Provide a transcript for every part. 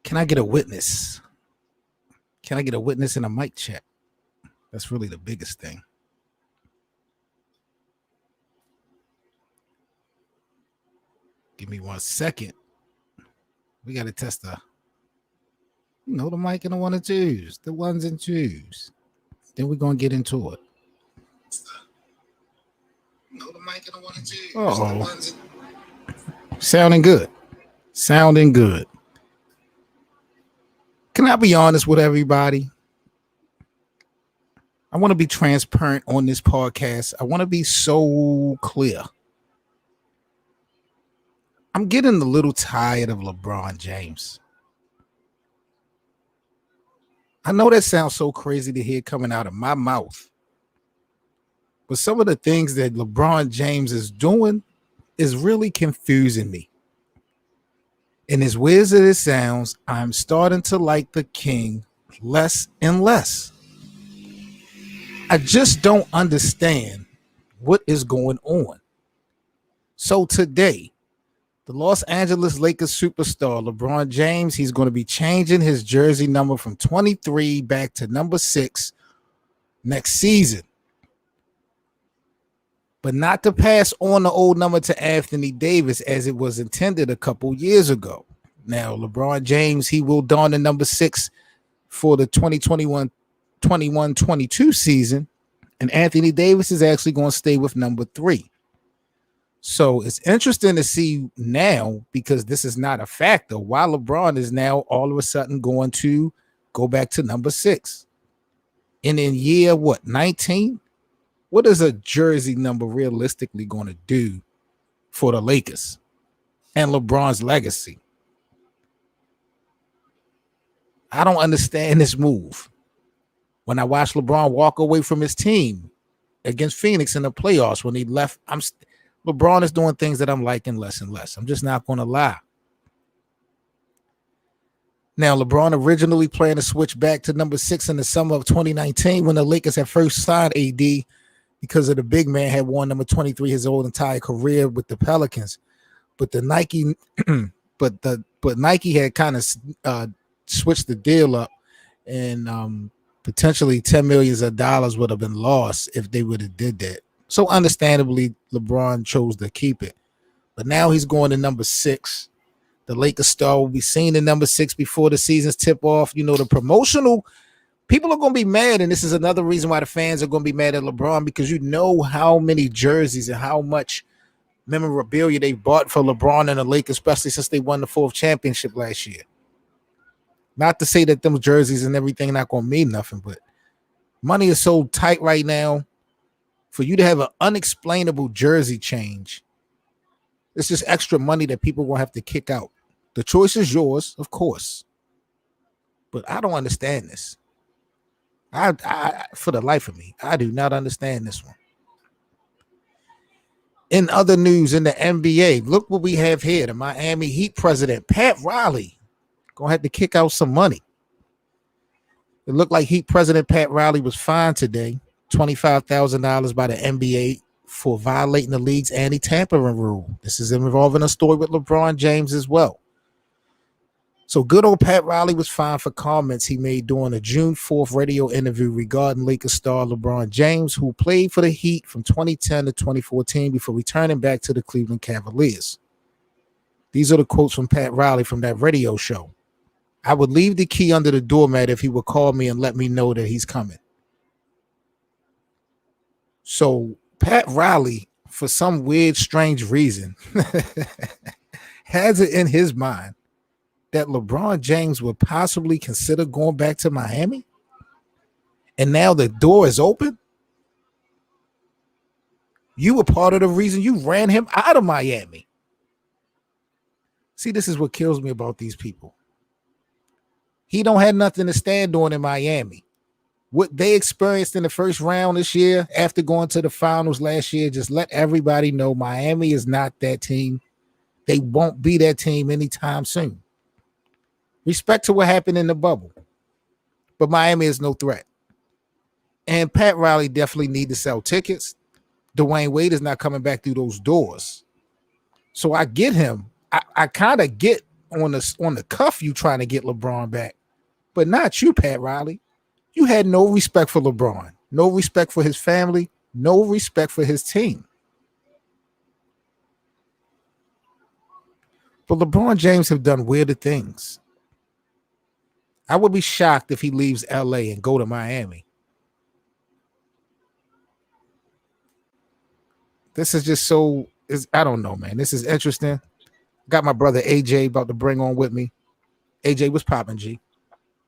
Can I get a witness? Can I get a witness in a mic check? That's really the biggest thing. Give me 1 second. We got to test the mic and the one and twos, the ones and twos. Then we're going to get into it. The mic and the one and twos. Uh-oh. Sounding good. Sounding good. Can I be honest with everybody? I want to be transparent on this podcast. I want to be so clear. I'm getting a little tired of LeBron James. I know that sounds so crazy to hear coming out of my mouth, but some of the things that LeBron James is doing is really confusing me. And as weird as it sounds, I'm starting to like the king less and less. I just don't understand what is going on. So today, the Los Angeles Lakers superstar LeBron James, he's going to be changing his jersey number from 23 back to number 6 next season. But not to pass on the old number to Anthony Davis as it was intended a couple years ago. Now, LeBron James, he will don the number 6 for the 2021-22 season, and Anthony Davis is actually going to stay with number 3. So it's interesting to see now, because this is not a factor, why LeBron is now all of a sudden going to go back to number 6. And in year, 19? What is a jersey number realistically going to do for the Lakers and LeBron's legacy? I don't understand this move. When I watched LeBron walk away from his team against Phoenix in the playoffs, when he left, LeBron is doing things that I'm liking less and less. I'm just not going to lie. Now, LeBron originally planned to switch back to number 6 in the summer of 2019 when the Lakers had first signed AD, because of the big man had worn number 23 his whole entire career with the Pelicans. But the Nike, but Nike had kind of switched the deal up, and potentially $10 million would have been lost if they would have did that. So understandably, LeBron chose to keep it. But now he's going to number 6. The Lakers star will be seen in number 6 before the season's tip off. You know, the promotional people are going to be mad, and this is another reason why the fans are going to be mad at LeBron, because you know how many jerseys and how much memorabilia they bought for LeBron and the Lakers, especially since they won the 4th championship last year. Not to say that them jerseys and everything not going to mean nothing, but money is so tight right now. For you to have an unexplainable jersey change, it's just extra money that people will have to kick out. The choice is yours, of course, but I don't understand this. I for the life of me, I do not understand this one. In other news in the NBA, look what we have here. The Miami Heat president, Pat Riley, going to have to kick out some money. It looked like Heat president Pat Riley was fined today, $25,000 by the NBA for violating the league's anti-tampering rule. This is involving a story with LeBron James as well. So good old Pat Riley was fined for comments he made during a June 4th radio interview regarding Lakers star LeBron James, who played for the Heat from 2010 to 2014 before returning back to the Cleveland Cavaliers. These are the quotes from Pat Riley from that radio show. "I would leave the key under the doormat if he would call me and let me know that he's coming." So Pat Riley, for some weird, strange reason, has it in his mind that LeBron James would possibly consider going back to Miami. And now the door is open. You were part of the reason you ran him out of Miami. See, this is what kills me about these people. He don't have nothing to stand on in Miami. What they experienced in the first round this year after going to the finals last year, just let everybody know Miami is not that team. They won't be that team anytime soon. Respect to what happened in the bubble. But Miami is no threat. And Pat Riley definitely need to sell tickets. Dwayne Wade is not coming back through those doors. So I get him. I kind of get on the cuff you trying to get LeBron back, but not you, Pat Riley. You had no respect for LeBron, no respect for his family, no respect for his team. But LeBron James have done weirder things. I would be shocked if he leaves LA and go to Miami. This is just so I don't know, man. This is interesting. Got my brother AJ about to bring on with me. AJ, what's popping, G?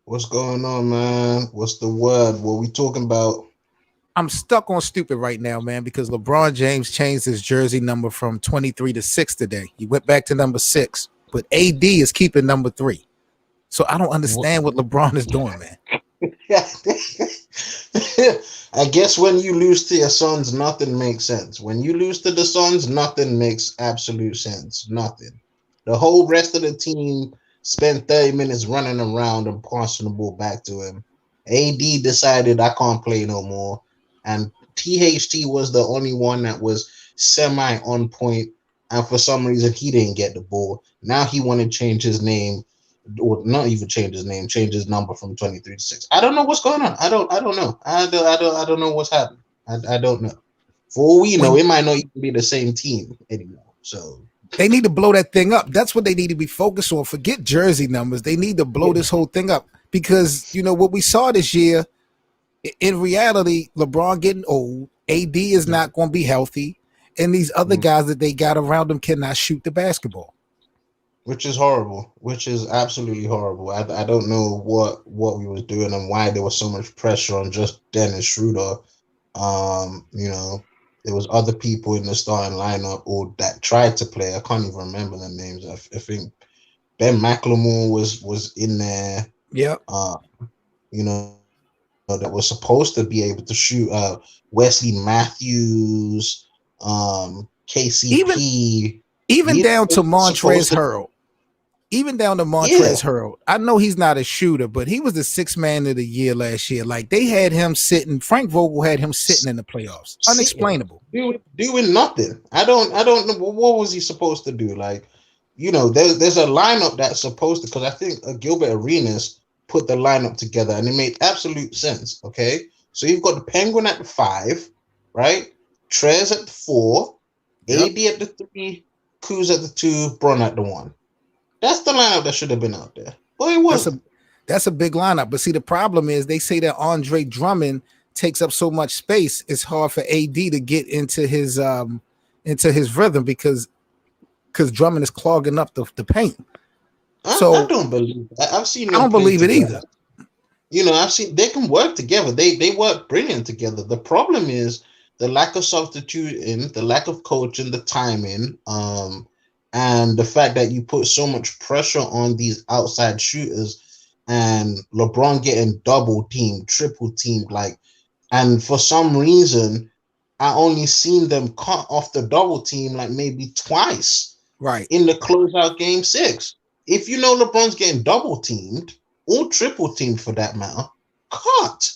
What's going on, man? What's the word? What we talking about? I'm stuck on stupid right now, man, because LeBron James changed his jersey number from 23 to 6 today. He went back to number 6, but AD is keeping number 3. So I don't understand what LeBron is doing, man. I guess when you lose to your Suns, nothing makes sense. When you lose to the Suns, nothing makes absolute sense. Nothing. The whole rest of the team spent 30 minutes running around and passing the ball back to him. AD decided I can't play no more. And THT was the only one that was semi on point. And for some reason, he didn't get the ball. Now he want to change his name, or not even change his name, change his number from 23 to 6. I don't know what's going on. I don't know. I don't know what's happening. I don't know. For all we know, it might not even be the same team anymore. So they need to blow that thing up. That's what they need to be focused on. Forget jersey numbers. They need to blow this whole thing up because, you know, what we saw this year, in reality, LeBron getting old, AD is not going to be healthy, and these other guys that they got around him cannot shoot the basketball. Which is horrible, which is absolutely horrible. I don't know what we was doing and why there was so much pressure on just Dennis Schroeder. You know, there was other people in the starting lineup or that tried to play. I can't even remember their names. I think Ben McLemore was in there. Yeah. You know, that was supposed to be able to shoot. Wesley Matthews, KCP, even down to Montrezl Harrell. Even down to Montrezl Harrell. I know he's not a shooter, but he was the 6th man of the year last year. Like, they had him sitting. Frank Vogel had him sitting in the playoffs. Unexplainable. Doing nothing. I don't know. What was he supposed to do? Like, you know, there's a lineup that's supposed to, because I think Gilbert Arenas put the lineup together and it made absolute sense. Okay. So you've got the Penguin at the 5, right? Trez at the 4, AD at the 3, Kuz at the 2, Bron at the 1. That's the lineup that should have been out there. But it wasn't. That's a big lineup. But see, the problem is they say that Andre Drummond takes up so much space. It's hard for AD to get into his rhythm because Drummond is clogging up the paint. I don't believe that. I've seen. I don't believe it either. You know, I've seen they can work together. They work brilliant together. The problem is the lack of substituting, the lack of coaching, the timing, and the fact that you put so much pressure on these outside shooters, and LeBron getting double teamed, triple teamed, like, and for some reason, I only seen them cut off the double team like maybe twice, right, in the closeout game 6. If you know LeBron's getting double teamed or triple teamed for that matter, cut.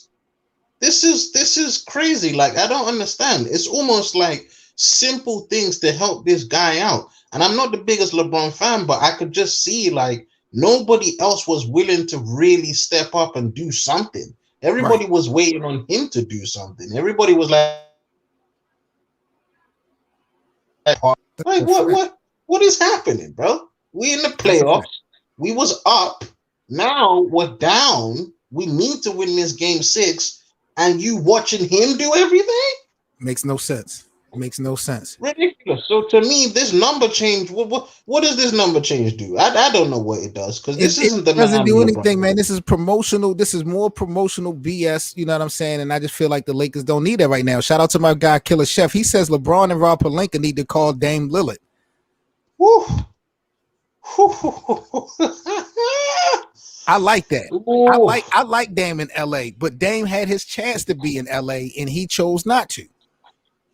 This is crazy. Like, I don't understand. It's almost like simple things to help this guy out. And I'm not the biggest LeBron fan, but I could just see, like, nobody else was willing to really step up and do something. Everybody was waiting on him to do something. Everybody was like what is happening, bro? We in the playoffs. We was up. Now we're down. We need to win this game 6. And you watching him do everything? Makes no sense. Makes no sense. Ridiculous. So to me, this number change, what does this number change do? I don't know what it does, because this isn't the doesn't do anything, man. This is promotional. This is more promotional BS. You know what I'm saying? And I just feel like the Lakers don't need that right now. Shout out to my guy Killer Chef. He says LeBron and Rob Pelinka need to call Dame Lillard. Woo. I like that. Ooh. I like Dame in LA, but Dame had his chance to be in LA and he chose not to.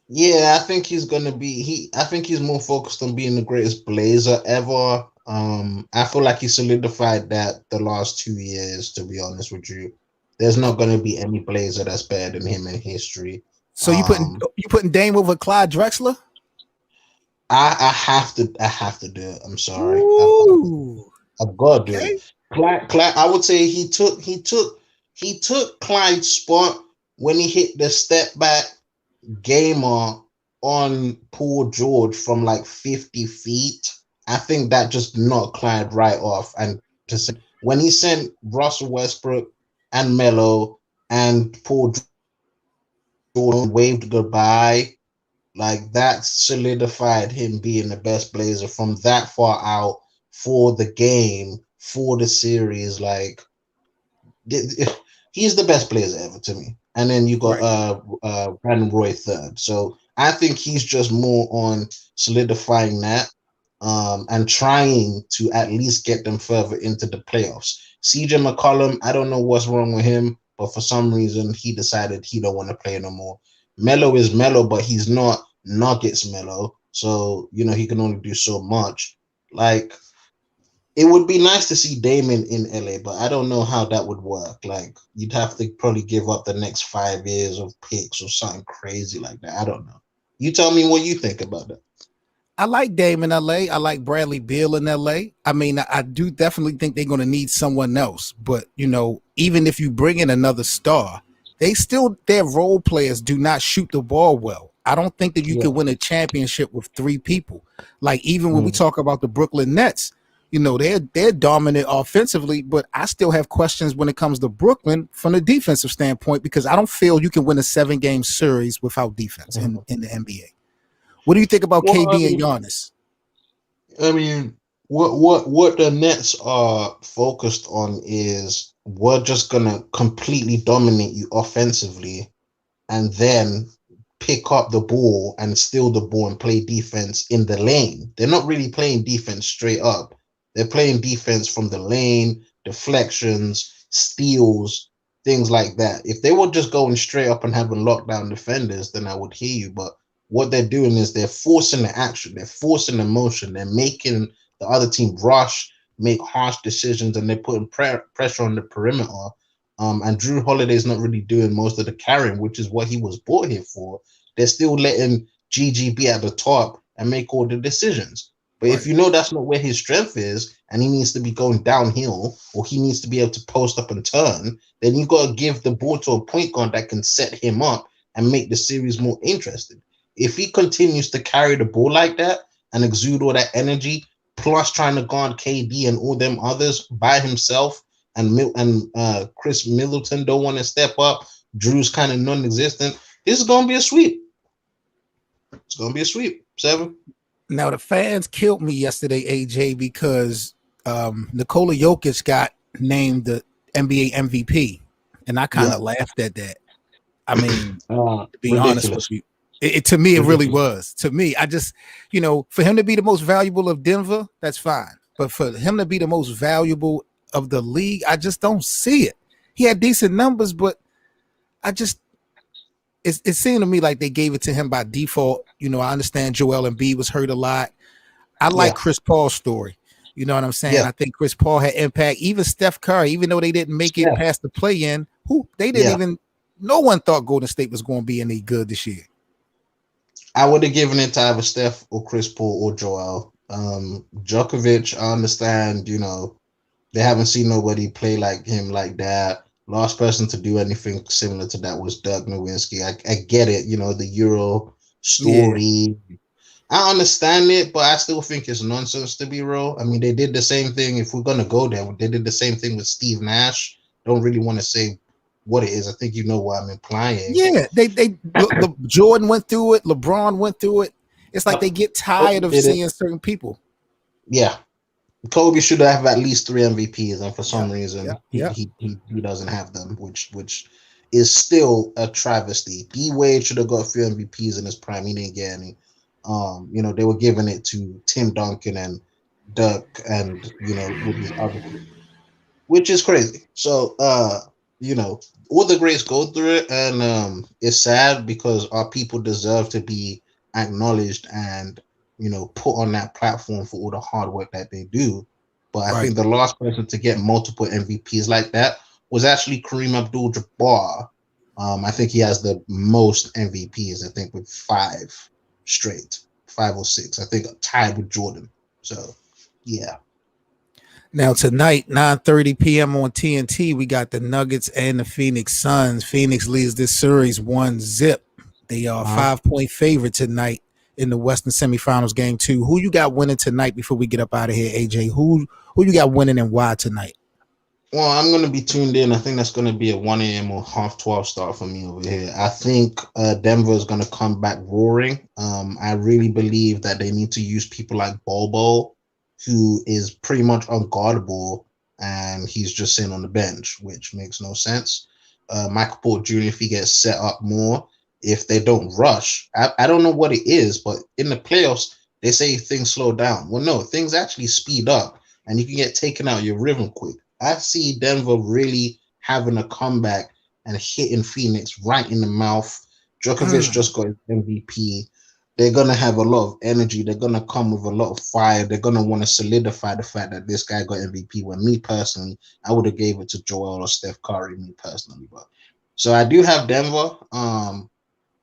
Yeah, I think he's gonna be. I think he's more focused on being the greatest Blazer ever. I feel like he solidified that the last 2 years. To be honest with you, there's not gonna be any Blazer that's better than him in history. So you putting Dame over Clyde Drexler? I have to do it. I'm sorry. I've got to do Okay. it. Clyde, I would say he took Clyde's spot when he hit the step back gamer on Paul George from like 50 feet. I think that just knocked Clyde right off. And when he sent Russell Westbrook and Melo and Paul George waved goodbye, like that solidified him being the best Blazer from that far out for the game, for the series. Like he's the best Blazer ever to me. And then you got Right. Brandon Roy third. So I think he's just more on solidifying that and trying to at least get them further into the playoffs. CJ McCollum, I don't know what's wrong with him, but for some reason he decided he don't want to play no more. Melo is Melo, but he's not Nuggets Melo. So, you know, he can only do so much. Like, it would be nice to see Damon in LA, but I don't know how that would work. Like, you'd have to probably give up the next 5 years of picks or something crazy like that. I don't know. You tell me what you think about that. I like Dame in LA. I like Bradley Beal in LA. I mean, I do definitely think they're going to need someone else. But, you know, even if you bring in another star, their role players do not shoot the ball well. I don't think that you Yeah. can win a championship with 3 people. Like, even when we Mm. talk about the Brooklyn Nets, you know, they're dominant offensively, but I still have questions when it comes to Brooklyn from the defensive standpoint, because I don't feel you can win a 7-game series without defense in the NBA. What do you think about Well, KD and Giannis? I mean, what the Nets are focused on is we're just gonna completely dominate you offensively, and then pick up the ball and steal the ball and play defense in the lane. They're not really playing defense straight up. They're playing defense from the lane, deflections, steals, things like that. If they were just going straight up and having lockdown defenders, then I would hear you. But what they're doing is they're forcing the action, they're forcing the motion, they're making the other team rush, make harsh decisions, and they're putting pressure on the perimeter. And Drew Holiday's not really doing most of the carrying, which is what he was brought here for. They're still letting GG be at the top and make all the decisions. But if Right. you know that's not where his strength is, and he needs to be going downhill, or he needs to be able to post up and turn, then you got to give the ball to a point guard that can set him up and make the series more interesting. If he continues to carry the ball like that and exude all that energy, plus trying to guard KD and all them others by himself, and Chris Middleton don't want to step up, Drew's kind of non-existent, this is gonna be a sweep. It's gonna be a sweep. 7. Now the fans killed me yesterday, AJ, because Nikola Jokic got named the NBA MVP, and I kind Yeah. of laughed at that. I mean, to be honest with Ridiculous. you, to me, it really Ridiculous. was. To me, I just, you know, for him to be the most valuable of Denver, that's fine. But for him to be the most valuable of the league, I just don't see it. He had decent numbers, but I just, it seemed to me like they gave it to him by default. You know, I understand Joel Embiid was hurt a lot. I like Yeah. Chris Paul's story. You know what I'm saying? Yeah. I think Chris Paul had impact. Even Steph Curry, even though they didn't make it Yeah. past the play-in, they didn't Yeah. even. No one thought Golden State was going to be any good this year. I would have given it to either Steph or Chris Paul or Joel. Djokovic, I understand, you know, they haven't seen nobody play like him like that. Last person to do anything similar to that was Dirk Nowitzki. I get it, you know, the Euro Yeah, story. I understand it, but I still think it's nonsense to be real. I mean, they did the same thing. If we're gonna go there, they did the same thing with Steve Nash. Don't really want to say what it is. I think you know what I'm implying. yeah. Jordan went through it. LeBron went through it. It's like they get tired Kobe of did it. seeing certain people. Yeah, Kobe should have at least 3 MVPs, and for Yeah, some reason yeah. he doesn't have them, which is still a travesty. D Wade should have got a few MVPs in his prime. He didn't get any. You know, they were giving it to Tim Duncan and Dirk, and you know, with these other, which is crazy. So, you know, all the greats go through it, and it's sad because our people deserve to be acknowledged and, you know, put on that platform for all the hard work that they do. But I Right. think the last person to get multiple MVPs like that was actually Kareem Abdul-Jabbar. I think he has the most MVPs. I think with 5 straight, 5 or 6. I think tied with Jordan. So, yeah. Now tonight, 9:30 p.m. on TNT, we got the Nuggets and the Phoenix Suns. Phoenix leads this series 1-0. They are 5-point favorite tonight in the Western Semifinals game 2. Who you got winning tonight before we get up out of here, AJ? Who you got winning and why tonight? Well, I'm going to be tuned in. I think that's going to be a 1 a.m. or 12:30 start for me over here. I think Denver is going to come back roaring. I really believe that they need to use people like Bobo, who is pretty much unguardable, and he's just sitting on the bench, which makes no sense. Michael Porter Jr., if he gets set up more, if they don't rush, I don't know what it is, but in the playoffs, they say things slow down. Well, no, things actually speed up, and you can get taken out of your rhythm quick. I see Denver really having a comeback and hitting Phoenix right in the mouth. Djokovic just got his MVP. They're going to have a lot of energy. They're going to come with a lot of fire. They're going to want to solidify the fact that this guy got MVP. When me personally, I would have gave it to Joel or Steph Curry, me personally. But so I do have Denver.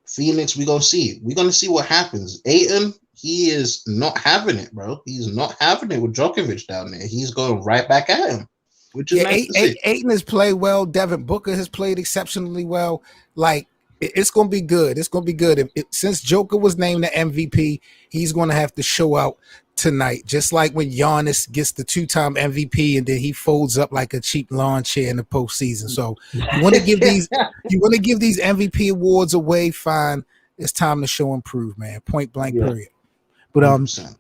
Phoenix, we're going to see. We're going to see what happens. Ayton, he is not having it, bro. He's not having it with Djokovic down there. He's going right back at him, which is nice to see. Ayton has played well. Devin Booker has played exceptionally well. Like, it's going to be good. It's going to be good. Since Joker was named the MVP, he's going to have to show out tonight. Just like when Giannis gets the 2-time MVP and then he folds up like a cheap lawn chair in the postseason. So you want to give these MVP awards away, fine. It's time to show and prove, man. Point blank, period. But 100%.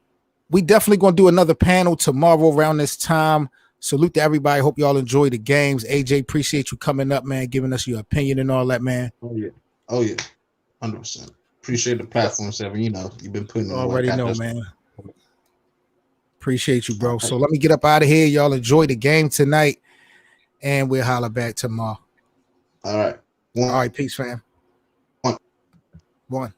we definitely going to do another panel tomorrow around this time. Salute to everybody. Hope y'all enjoy the games. AJ, appreciate you coming up, man, giving us your opinion and all that, man. Oh yeah, 100%. Appreciate the platform, Seven. You know, you've been putting already know, man. Appreciate you, bro. So let me get up out of here. Y'all enjoy the game tonight, and we'll holler back tomorrow. All right. All right, peace, fam. One.